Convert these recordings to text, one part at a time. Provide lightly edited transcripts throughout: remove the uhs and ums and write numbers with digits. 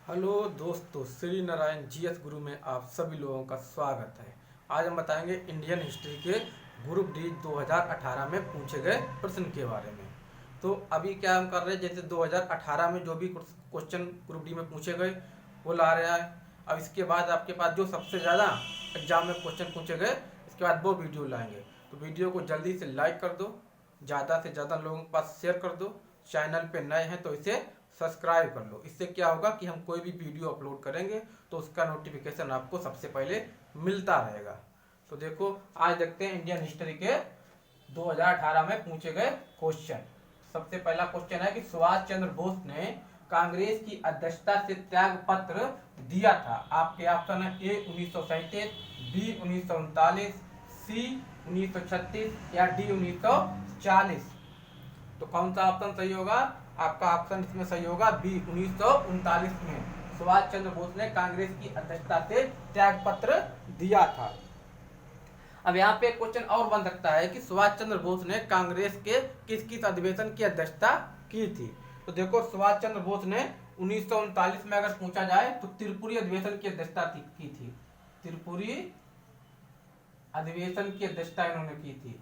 Hello दोस्तों, Shri Narayan GS गुरु में आप सभी लोगों का स्वागत है। आज हम बताएंगे इंडियन हिस्ट्री के ग्रुप डी 2018 में पूछे गए प्रश्न के बारे में। तो अभी क्या हम कर रहे हैं, जैसे 2018 में जो भी क्वेश्चन ग्रुप डी में पूछे गए वो ला रहा है। अब इसके बाद आपके पास जो सबसे ज़्यादा एग्जाम में क्वेश्चन पूछे गए, इसके बाद वो वीडियो लाएंगे। तो वीडियो को जल्दी से लाइक कर दो, ज़्यादा से ज़्यादा लोगों के पास शेयर कर दो। चैनल पे नए हैं तो इसे सब्सक्राइब कर लो। इससे क्या होगा कि हम कोई भी वीडियो अपलोड करेंगे तो उसका नोटिफिकेशन आपको सबसे पहले मिलता रहेगा। तो देखो, आज देखते हैं इंडियन हिस्ट्री के 2018 में पूछे गए क्वेश्चन। सबसे पहला क्वेश्चन है कि सुभाष चंद्र बोस ने कांग्रेस की अध्यक्षता से त्याग पत्र दिया था। आपके ऑप्शन है ए 1937, बी 1939, सी 1936 या डी 1940। तो कौन सा ऑप्शन सही होगा? आपका ऑप्शन इसमें सही होगा बी 1939 में सुभाष चंद्र बोस ने कांग्रेस की अध्यक्षता से त्याग पत्र दिया था। अब यहाँ पे क्वेश्चन और बन सकता है कि सुभाष चंद्र बोस ने कांग्रेस के किस किस अधिवेशन की अध्यक्षता की थी। तो देखो, सुभाष चंद्र बोस ने 1939 में अगर पूछा जाए तो त्रिपुरी अधिवेशन की अध्यक्षता की थी। त्रिपुरी अधिवेशन की अध्यक्षता इन्होंने की थी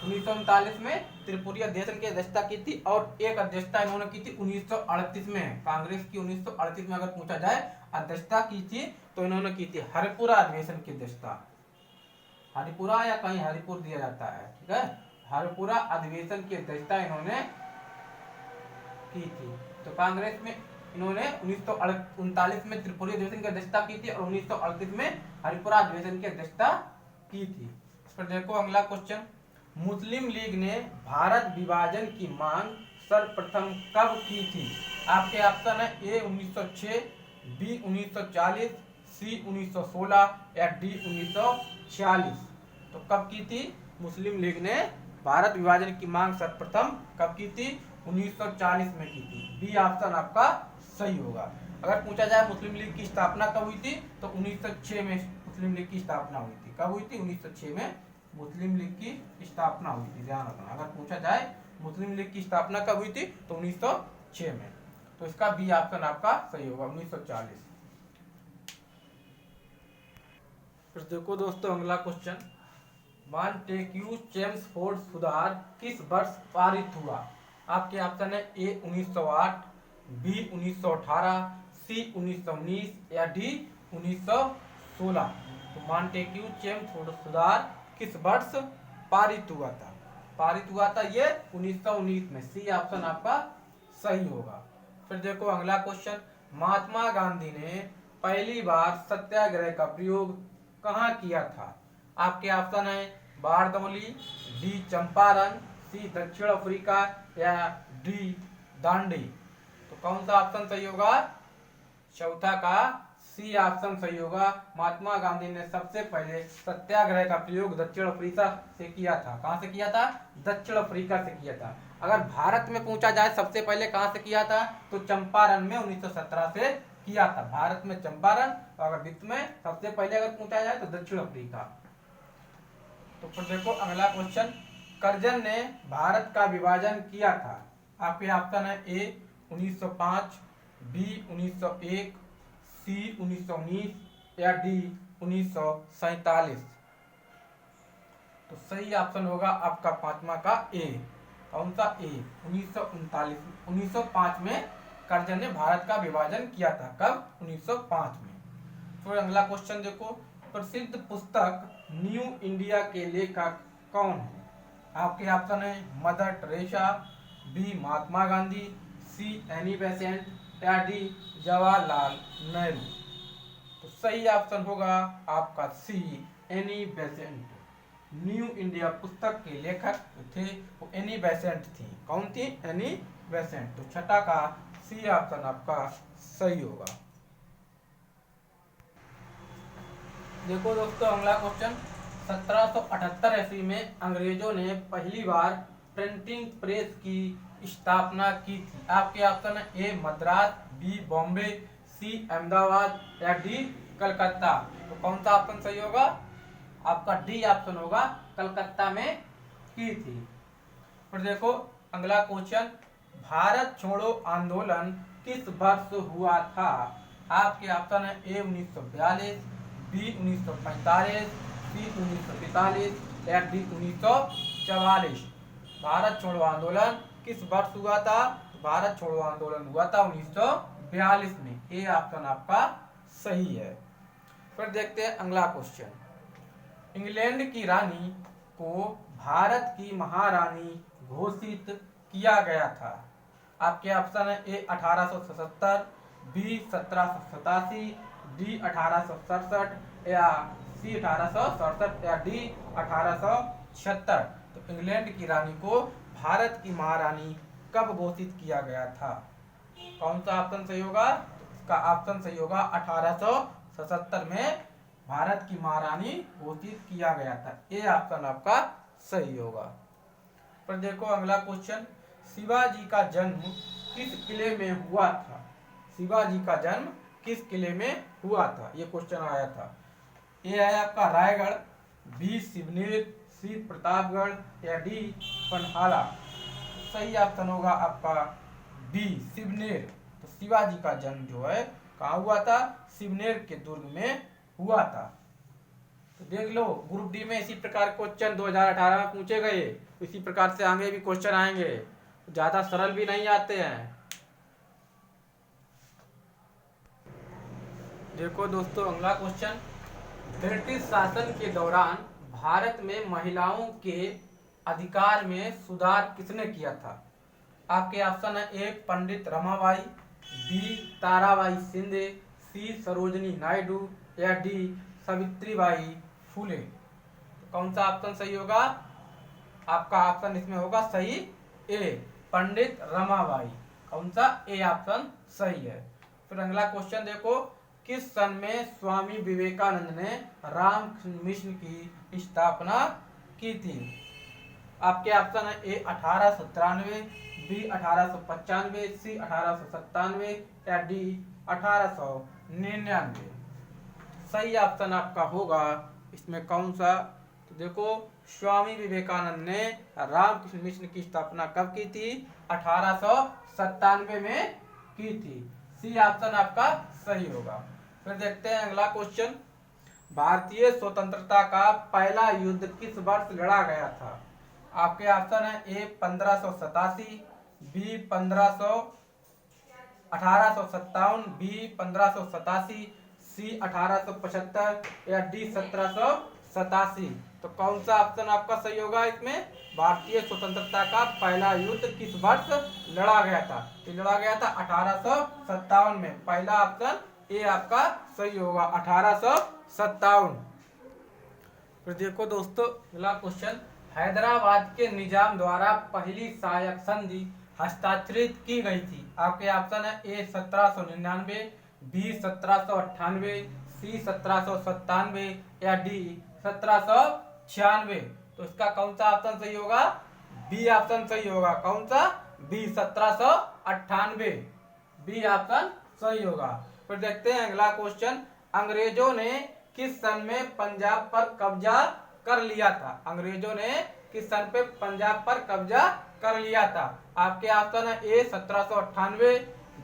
1939 में। त्रिपुरी अधिवेशन की अध्यक्षता की थी और एक अध्यक्षता इन्होंने की थी 1938 में। कांग्रेस की 1938 में अगर पूछा जाए अध्यक्षता की थी तो इन्होंने की थी हरिपुरा अधिवेशन की अध्यक्षता। हरिपुरा या कहीं हरिपुर दिया जाता है, ठीक है। हरिपुरा अधिवेशन की अध्यक्षता इन्होंने की थी। तो कांग्रेस में इन्होंने 1939 में त्रिपुरी अधिवेशन की अध्यक्षता की थी और 1938 में हरिपुरा अधिवेशन की अध्यक्षता की थी। इस पर देखो अगला क्वेश्चन, मुस्लिम लीग ने भारत विभाजन की मांग सर्वप्रथम कब की थी? आपके ऑप्शन है ए 1906, बी 1940, सी 1916 या डी 1946। तो कब की थी मुस्लिम लीग ने भारत विभाजन की मांग सर्वप्रथम कब की थी? 1940 में की थी। बी ऑप्शन आपका सही होगा। अगर पूछा जाए मुस्लिम लीग की स्थापना कब हुई थी तो 1906 में मुस्लिम लीग की स्थापना हुई थी। कब हुई थी? 1906 में मुस्लिम लीग की स्थापना हुई थी। ध्यान रखना, अगर पूछा जाए मुस्लिम लीग की स्थापना कब हुई थी तो 1906 में। तो इसका बी ऑप्शन आपका सही होगा, 1940। फिर देखो दोस्तों अगला क्वेश्चन, मॉन्टेक्यू चेम्सफोर्ड सुधार किस वर्ष पारित हुआ? आपके ऑप्शन है ए 1908, बी 1918, सी 1919 या डी 1916। तो मॉन्टेक्यू चेम्सफोर्ड सुधार किस वर्ष पारित हुआ था? पारित हुआ था ये 1919 में। सी ऑप्शन आपका सही होगा। फिर देखो अगला क्वेश्चन, महात्मा गांधी ने पहली बार सत्याग्रह का प्रयोग कहाँ किया था? आपके ऑप्शन है बारदौली, डी चंपारण, सी दक्षिण अफ्रीका या डी दांडी। तो कौन सा ऑप्शन सही होगा? चौथा का सी ऑप्शन सही होगा। महात्मा गांधी ने सबसे पहले सत्याग्रह का प्रयोग दक्षिण अफ्रीका से किया था। कहां से किया था? दक्षिण अफ्रीका से किया था। अगर भारत में पूछा जाए सबसे पहले कहां से किया था तो चंपारण में 1917 से किया था। भारत में चंपारण, और अगर वित्त में सबसे पहले अगर पूछा जाए तो दक्षिण अफ्रीका। तो फिर देखो अगला क्वेश्चन, कर्जन ने भारत का विभाजन किया था। आपके ऑप्शन है ए 1905, बी 1901, सी 1919 या डी 1947। तो सही ऑप्शन होगा आपका पांचवा का ए। कौन सा? ए 1939 1905 में कर्जन ने भारत का विभाजन किया था। कब? 1905 में। फिर अगला क्वेश्चन देखो, प्रसिद्ध पुस्तक न्यू इंडिया के लेखक कौन है? आपके ऑप्शन है mother Teresa, B Mahatma Gandhi, see Annie Besant या डी जवाहरलाल नेहरू। तो सही ऑप्शन होगा आपका see Annie Besant. New India पुस्तक के लेखक थे वो एनी बेसेंट थी। कौन थी? Annie Besant. तो छठा का सी ऑप्शन आपका सही होगा। देखो दोस्तों अगला क्वेश्चन, 1778 ईस्वी में अंग्रेजों ने पहली बार प्रिंटिंग प्रेस की स्थापना की थी। आपके ऑप्शन है ए मद्रास, बी बॉम्बे, सी अहमदाबाद या डी कलकत्ता। तो कौन सा ऑप्शन सही होगा? आपका डी ऑप्शन होगा, कलकत्ता में की थी। फिर देखो अगला क्वेश्चन, भारत छोड़ो आंदोलन किस वर्ष हुआ था? आपके ऑप्शन है ए 1942, बी 1945, सी 1945 या डी 1944। भारत छोड़ो आंदोलन किस वर्ष हुआ था? भारत छोड़ो आंदोलन हुआ था 1942 में। ये ऑप्शन आपका सही है। फिर देखते हैं अगला क्वेश्चन। इंग्लैंड की रानी को भारत की महारानी घोषित किया गया था। आपके ऑप्शन है ए 1877, बी 1787, डी 1867 या सी 1867 या डी 1876। तो इंग्लैंड की रानी को भारत की महारानी कब घोषित किया गया था? कौन सा ऑप्शन सही होगा? इसका ऑप्शन सही होगा 1877 में भारत की महारानी घोषित किया गया था। ये ऑप्शन आपका सही होगा। पर देखो अगला क्वेश्चन। शिवाजी का जन्म किस किले में हुआ था? शिवाजी का जन्म किस किले में हुआ था? ये क्वेश्चन आया था। ये है आपका रायगढ़, बी सिवनेर, सी प्रतापगढ़ या डी पन्हाला। सही ऑप्शन होगा आपका बी सिवनेर। तो शिवाजी का जन्म जो है कहाँ हुआ था? सिवनेर के दुर्ग में हुआ था। तो देख लो ग्रुप डी में इसी प्रकार क्वेश्चन 2018 में पूछे गए, इसी प्रकार से आगे भी क्वेश्चन आएंगे, ज्यादा सरल भी नहीं आते हैं। देखो दोस्तों अगला क्वेश्चन। ब्रिटिश शासन के दौरान भारत में महिलाओं के अधिकार में सुधार किसने किया था? आपके ऑप्शन है ए पंडित रमाबाई, बी ताराबाई शिंदे, सी सरोजनी नायडू या डी सावित्रीबाई फुले। कौन सा ऑप्शन सही होगा? आपका ऑप्शन इसमें होगा सही ए पंडित रमाबाई। कौन सा? ए ऑप्शन सही है। फिर अगला क्वेश्चन देखो। किस सन में स्वामी विवेकानंद ने रामकृष्ण मिशन की स्थापना की थी? आपके ऑप्शन है ए 1893, बी 1895, सी 1897 या डी 1899। सही ऑप्शन आपका होगा इसमें कौन सा? तो देखो स्वामी विवेकानंद ने रामकृष्ण मिशन की स्थापना कब की थी? 1897 में की थी। सी ऑप्शन आपका सही होगा। फिर देखते हैं अगला क्वेश्चन। भारतीय स्वतंत्रता का पहला युद्ध किस वर्ष लड़ा गया था? आपके ऑप्शन है ए 1587, बी 1857, बी 1587, सी 1875 या डी 1787। तो कौन सा ऑप्शन आपका सही होगा इसमें? भारतीय स्वतंत्रता का पहला युद्ध किस वर्ष लड़ा गया था? ये लड़ा गया था 1857 में। पहला ऑप्शन ए आपका सही होगा 1857। फिर देखो दोस्तों अगला क्वेश्चन। हैदराबाद के निजाम द्वारा पहली सहायक संधि हस्ताक्षरित की गई थी। आपके ऑप्शन है ए 1799, बी 1798, सी 1797 या डी 1796। तो इसका कौन सा ऑप्शन सही होगा? बी ऑप्शन सही होगा। कौन सा? बी 1798। बी ऑप्शन सही होगा। फिर देखते हैं अगला क्वेश्चन। अंग्रेजों ने किस सन में पंजाब पर कब्जा कर लिया था? अंग्रेजों ने किस सन पे पंजाब पर कब्जा कर लिया था? आपके ऑप्शन है ए 1798,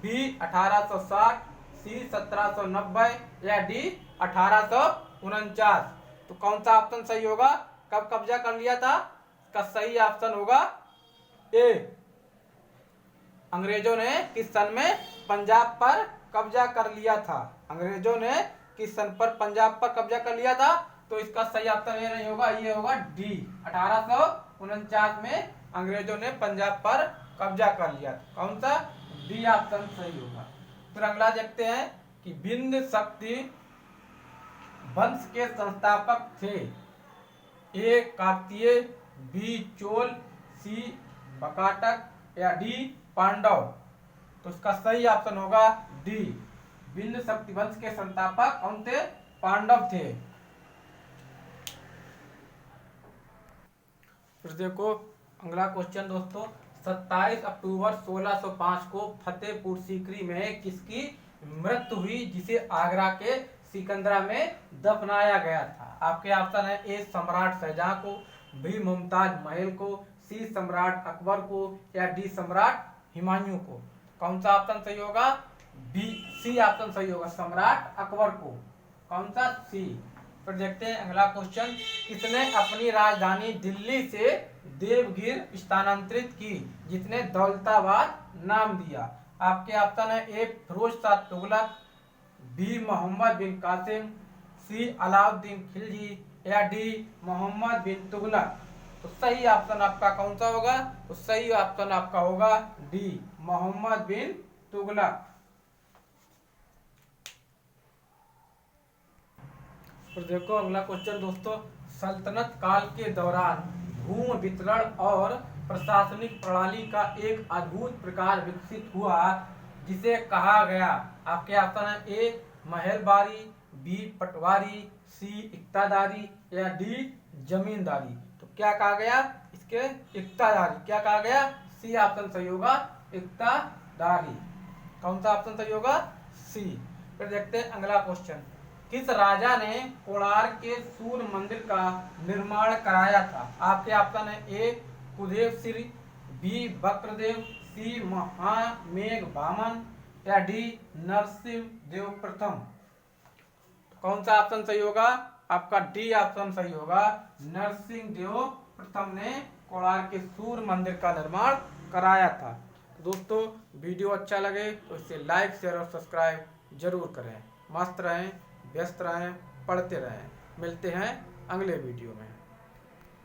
बी 1860, सी 1790 या डी 1849। तो कौन सा ऑप्शन सही होगा? कब कब्जा कर लिया था? इसका सही ऑप्शन होगा ए अंग्रेजों ने किस सन में पंजाब पर कब्जा कर लिया था। अंग्रेजों ने किस सन पर पंजाब पर कब्जा कर लिया था? तो इसका सही ऑप्शन ये नहीं होगा, ये होगा डी 1849 में अंग्रेजों ने पंजाब पर कब्जा कर लिया था। कौन सा? डी ऑप्शन सही होगा। फिर अगला देखते हैं कि बिंद शक्ति वंश के संस्थापक थे। ए काकतीय, बी चोल, सी बकाटक या डी पांडव। तो इसका सही ऑप्शन होगा डी। बिंद शक्ति वंश के संस्थापक कौन थे? पांडव थे। फिर देखो अगला क्वेश्चन दोस्तों। 27 अक्टूबर 1605 को फतेहपुर सीकरी में किसकी मृत्यु हुई जिसे आगरा के सिकंदरा में दफनाया गया था? आपके ऑप्शन है ए सम्राट शाहजहां को, बी मुमताज महल को, सी सम्राट अकबर को या डी सम्राट हुमायूं को। कौन सा ऑप्शन सही होगा? बी, सी ऑप्शन सही होगा, सम्राट अकबर को। कौन सा? सी। फिर देखते हैं अगला क्वेश्चन, किसने अपनी राजधानी दिल्ली से देवगिर स्थानांतरित की जिसने दौलताबाद नाम दिया? आपके ऑप्शन है ए फिरोज शाह तुगलक, बी मोहम्मद बिन कासिम, सी अलाउद्दीन खिलजी, या डी मोहम्मद बिन तुगलक। तो सही ऑप्शन आपका कौन सा होगा? तो सही ऑप्शन आपका होगा डी, मोहम्मद बिन तुगलक। तो देखो अगला क्वेश्चन दोस्तों, सल्तनत काल के दौरान भूमि वितरण और प्रशासनिक प्रणाली का एक अद्भुत प्रकार विकसित हुआ जिसे कहा गया? आपके ऑप्शन है ए महलबारी, बी पटवारी, सी इक्तादारी, या डी जमींदारी। तो क्या कहा गया? इसके इक्तादारी। क्या कहा गया? सी ऑप्शन सही होगा, इक्तादारी। कौन सा ऑप्शन सही होगा? सी। फिर देखते हैं अगला क्वेश्चन, किस राजा ने कोणार्क के सूर्य मंदिर का निर्माण कराया था? आपके ऑप्शन है ए कुदेव श्री, बी वक्रदेव, सी महामेघ वामन, या डी नरसिंह देव प्रथम। कौन सा ऑप्शन सही होगा? आपका डी ऑप्शन सही होगा, नरसिंह देव प्रथम ने कोणार्क के सूर्य मंदिर का निर्माण कराया था। तो दोस्तों वीडियो अच्छा लगे तो इसे लाइक शेयर और सब्सक्राइब जरूर करें। मस्त रहें, व्यस्त रहें, पढ़ते रहें। मिलते हैं अगले वीडियो में।